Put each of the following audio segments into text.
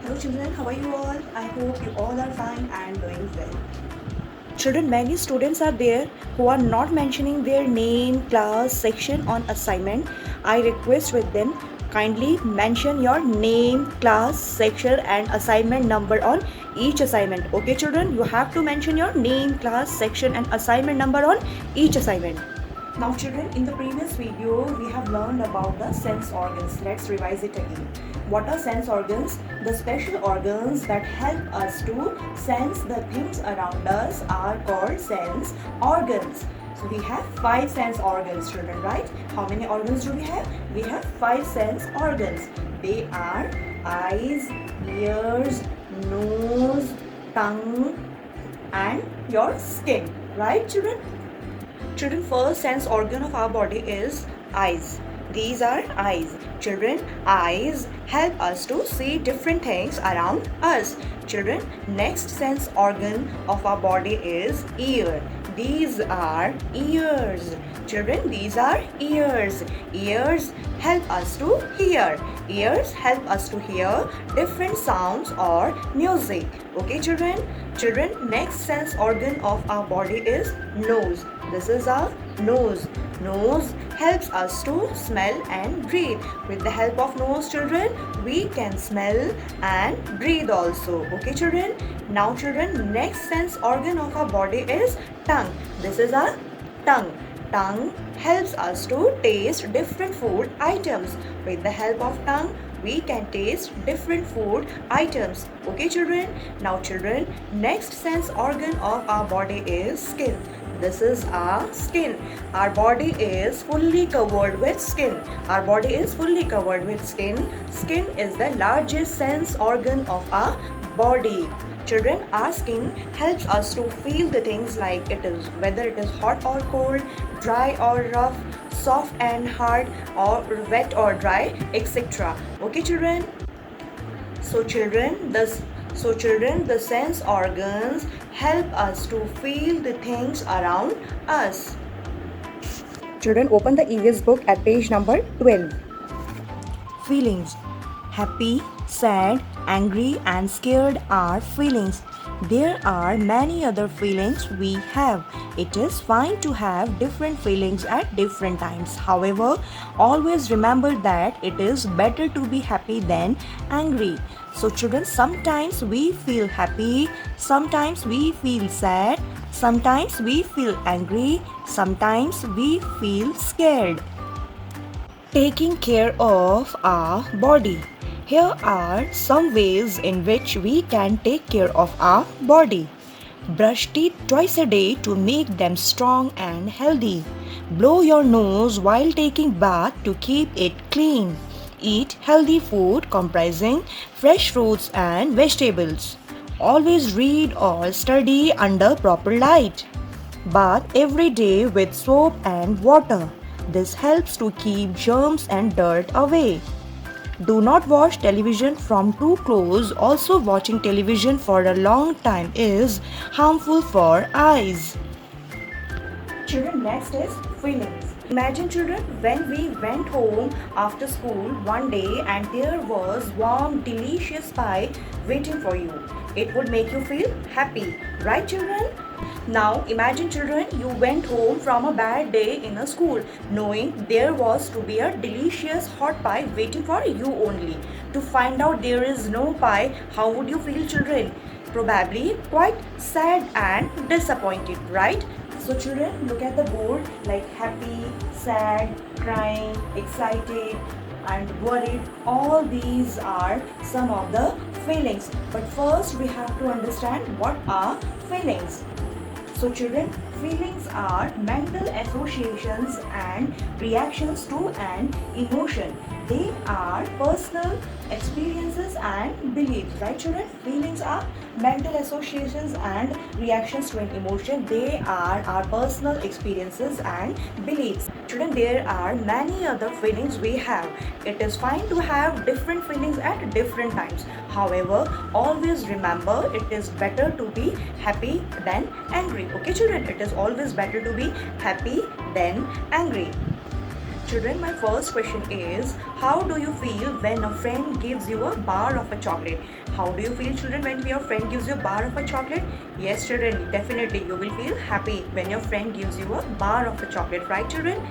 Hello children, how are you all? I hope you all are fine and doing well. Children, many students are there who are not mentioning their name, class, section on assignment. I request with them, kindly mention your name, class, section and assignment number on each assignment. Okay children, you have to mention your name, class, section and assignment number on each assignment. Now children, in the previous video, we have learned about the sense organs. Let's revise it again. What are sense organs? The special organs that help us to sense the things around us are called sense organs. So we have 5 sense organs children, right? How many organs do we have? We have 5 sense organs. They are eyes, ears, nose, tongue and your skin. Right children? Children, first sense organ of our body is eyes. These are eyes. Children, eyes help us to see different things around us. Children, next sense organ of our body is ear. These are ears. Children, these are ears. Ears help us to hear. Ears help us to hear different sounds or music. Okay, children? Children, next sense organ of our body is nose. This is our nose. Nose helps us to smell and breathe. With the help of nose, children, we can smell and breathe also. Okay, children? Now, children, next sense organ of our body is tongue. This is our tongue. Tongue helps us to taste different food items. With the help of tongue, we can taste different food items. Okay, children? Now, children, next sense organ of our body is skin. This is our skin. Our body is fully covered with skin. Our body is fully covered with skin. Skin is the largest sense organ of our body. Children, our skin helps us to feel the things like it is, whether it is hot or cold, dry or rough, soft and hard, or wet or dry, etc. Okay, children? So children, the sense organs help us to feel the things around us. Children, open the EVS book at page number 12. Feelings. Happy, sad, angry and scared are feelings. There are many other feelings we have. It is fine to have different feelings at different times. However, always remember that it is better to be happy than angry. So children, sometimes we feel happy, sometimes we feel sad, sometimes we feel angry, sometimes we feel scared. Taking care of our body. Here are some ways in which we can take care of our body. Brush teeth twice a day to make them strong and healthy. Blow your nose while taking bath to keep it clean. Eat healthy food comprising fresh fruits and vegetables. Always read or study under proper light. Bath every day with soap and water. This helps to keep germs and dirt away. Do not watch television from too close. Also, watching television for a long time is harmful for eyes. Children, next is feelings. Imagine children when we went home after school one day and there was warm delicious pie waiting for you. It would make you feel happy, right children? Now imagine children you went home from a bad day in a school knowing there was to be a delicious hot pie waiting for you only. To find out there is no pie, how would you feel children? Probably quite sad and disappointed, right? So children, look at the board like happy, sad, crying, excited and worried. All these are some of the feelings. But first we have to understand what are feelings. So children, feelings are mental associations and reactions to an emotion. They are personal experiences and beliefs, right children? Feelings are mental associations and reactions to an emotion. They are our personal experiences and beliefs. Children, there are many other feelings we have. It is fine to have different feelings at different times. However, always remember it is better to be happy than angry. Okay children, it is always better to be happy than angry. Children, my first question is, how do you feel when a friend gives you a bar of a chocolate? How do you feel, children, when your friend gives you a bar of a chocolate? Yes, children, definitely you will feel happy when your friend gives you a bar of a chocolate, right, children?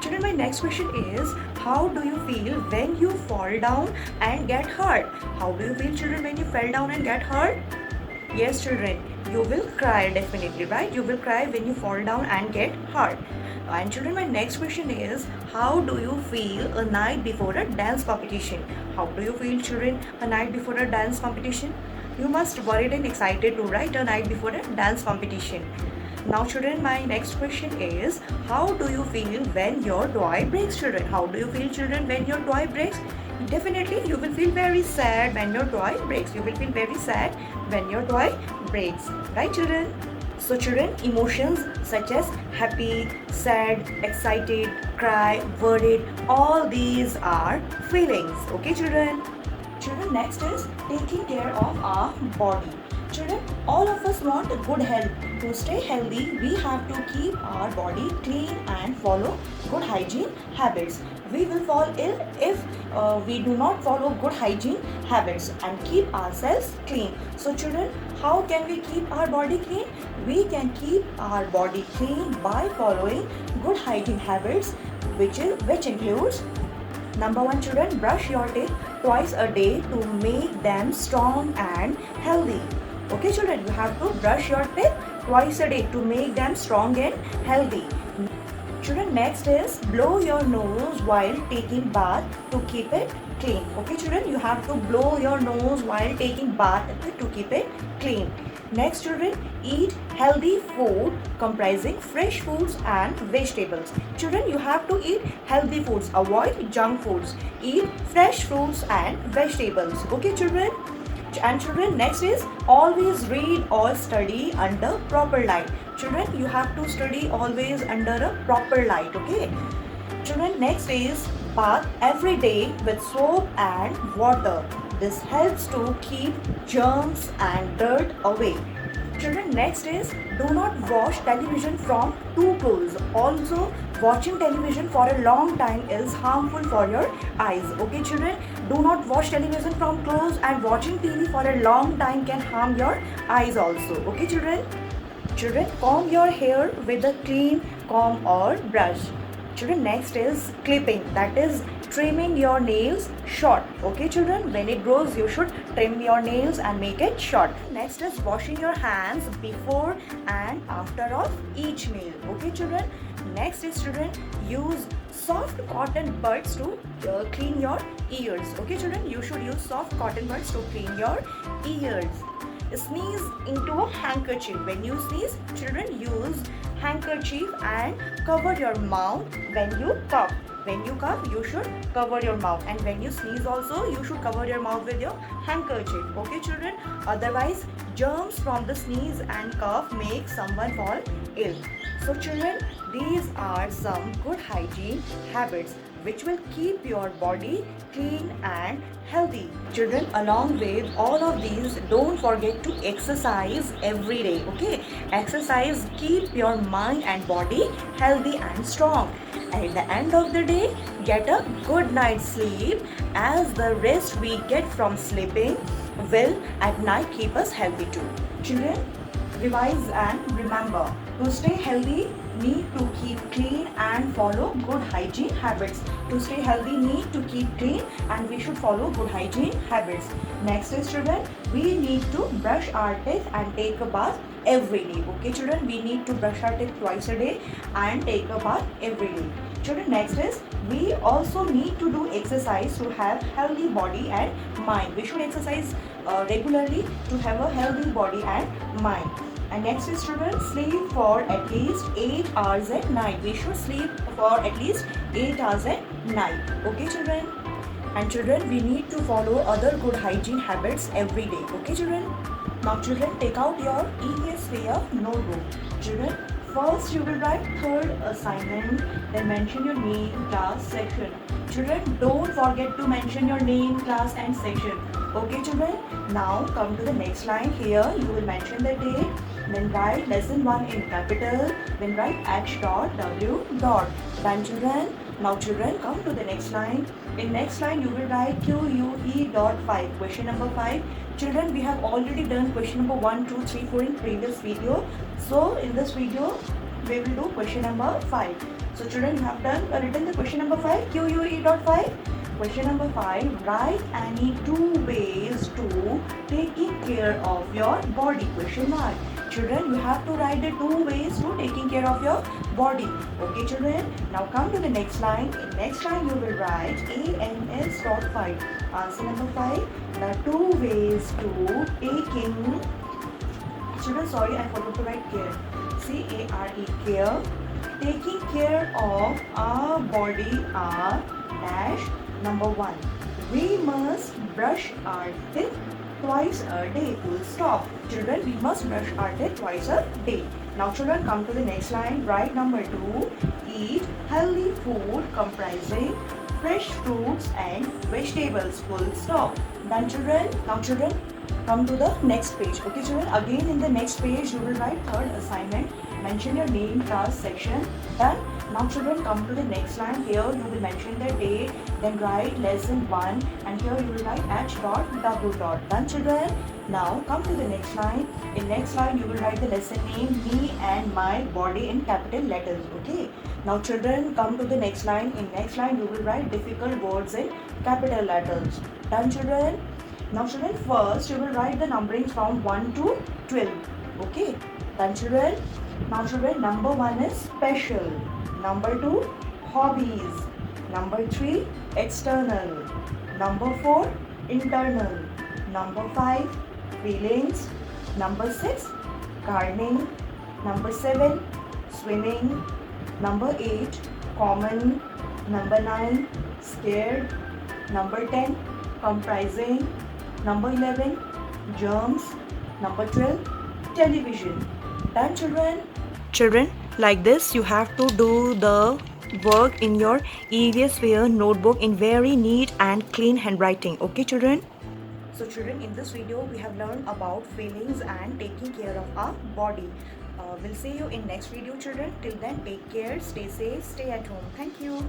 Children, my next question is, how do you feel when you fall down and get hurt? How do you feel, children, when you fell down and get hurt? Yes, children, you will cry definitely, right? You will cry when you fall down and get hurt. And children, my next question is, how do you feel a night before a dance competition? How do you feel, children, a night before a dance competition? You must worried and excited to write a night before a dance competition. Now, children, my next question is, how do you feel when your toy breaks, children? How do you feel, children, when your toy breaks? Definitely, you will feel very sad when your toy breaks. You will feel very sad when your toy breaks. Right, children? So, children, emotions such as happy, sad, excited, cry, worried, all these are feelings. Okay, children? Children, next is taking care of our body. Children, all of us want good health. To stay healthy, we have to keep our body clean and follow good hygiene habits. We will fall ill if we do not follow good hygiene habits and keep ourselves clean. So, children, how can we keep our body clean? We can keep our body clean by following good hygiene habits, which includes: number one, children, brush your teeth twice a day to make them strong and healthy. Okay, children, you have to brush your teeth twice a day to make them strong and healthy. Children, next is blow your nose while taking bath to keep it clean. Okay, children, you have to blow your nose while taking bath to keep it clean. Next, children, eat healthy food comprising fresh foods and vegetables. Children, you have to eat healthy foods. Avoid junk foods. Eat fresh fruits and vegetables. Okay, children? And children, next is always read or study under proper light. Children, you have to study always under a proper light. Okay? Children, next is bath every day with soap and water. This helps to keep germs and dirt away. Children, next is do not watch television from too close. Also, watching television for a long time is harmful for your eyes. Okay, children, do not watch television from close, and watching TV for a long time can harm your eyes also. Okay, children? Children, comb your hair with a clean comb or brush. Children, next is clipping, that is trimming your nails short. Okay, children, when it grows, you should trim your nails and make it short. Next is washing your hands before and after of each meal. Okay, children. Next is, children, use soft cotton buds to clean your ears. Okay, children, you should use soft cotton buds to clean your ears. Sneeze into a handkerchief. When you sneeze, children, use handkerchief and cover your mouth when you cough. When you cough, you should cover your mouth, and when you sneeze also, you should cover your mouth with your handkerchief. Okay, children? Otherwise, germs from the sneeze and cough make someone fall ill. So, children, these are some good hygiene habits which will keep your body clean and healthy. Children, along with all of these, don't forget to exercise every day. Okay, exercise keep your mind and body healthy and strong. At the end of the day, get a good night's sleep, as the rest we get from sleeping will at night keep us healthy too. Children, revise and remember, to stay healthy, need to keep clean and follow good hygiene habits. To stay healthy, need to keep clean and we should follow good hygiene habits. Next is, children, we need to brush our teeth and take a bath every day. Okay, children, we need to brush our teeth twice a day and take a bath every day. Children, next is, we also need to do exercise to have healthy body and mind. We should exercise regularly to have a healthy body and mind. And next is, children, sleep for at least 8 hours at night. We should sleep for at least 8 hours at night. Okay, children? And children, we need to follow other good hygiene habits every day. Okay, children? Now, children, take out your EVS way of notebook. Children, first you will write third assignment, then mention your name, class, section. Children, don't forget to mention your name, class and section. Okay, children? Now come to the next line. Here you will mention the date, then write lesson 1 in capital, then write H.W. Done, children? Now children, come to the next line. In next line you will write QUE.5. Question number 5. Children, we have already done question number 1, 2, 3, 4 in previous video. So in this video we will do question number 5. So children, you have written the question number 5, QUE.5. Question number 5. Write any 2 ways to taking care of your body. Question mark. Children, you have to write the 2 ways to taking care of your body. Okay children, now come to the next line. In next line you will write ANS.5. Answer number 5. The 2 ways to taking, children, sorry, I forgot to write care. C-A-R-E, care. Taking care of our body are dash. Number 1. We must brush our teeth twice a day. Full stop. Children, we must brush our teeth twice a day. Now children, come to the next line. Write number 2. Eat healthy food comprising fresh fruits and vegetables. Full stop. Done children? Now children, come to the next page. Okay children, again in the next page you will write third assignment. Mention your name, class, section. Done. Now children, come to the next line. Here you will mention the date, then write lesson 1, and here you will write h.w. Done children. Now come to the next line. In next line you will write the lesson name, me and my body in capital letters. Okay. Now children, come to the next line. In next line you will write difficult words in capital letters. Done children. Now children, first you will write the numbering from 1 to 12. Okay. Done children. Now children, number 1 is special. Number 2, hobbies. Number 3, external. Number 4, internal. Number 5, feelings. Number 6, gardening. Number 7, swimming. Number 8, common. Number 9, scared. Number 10, comprising. Number 11, germs. Number 12, television. Done children? Children, like this you have to do the work in your EVS Wear notebook in very neat and clean handwriting. Okay children? So children, in this video we have learned about feelings and taking care of our body. We'll see you in next video children. Till then, take care, stay safe, stay at home. Thank you.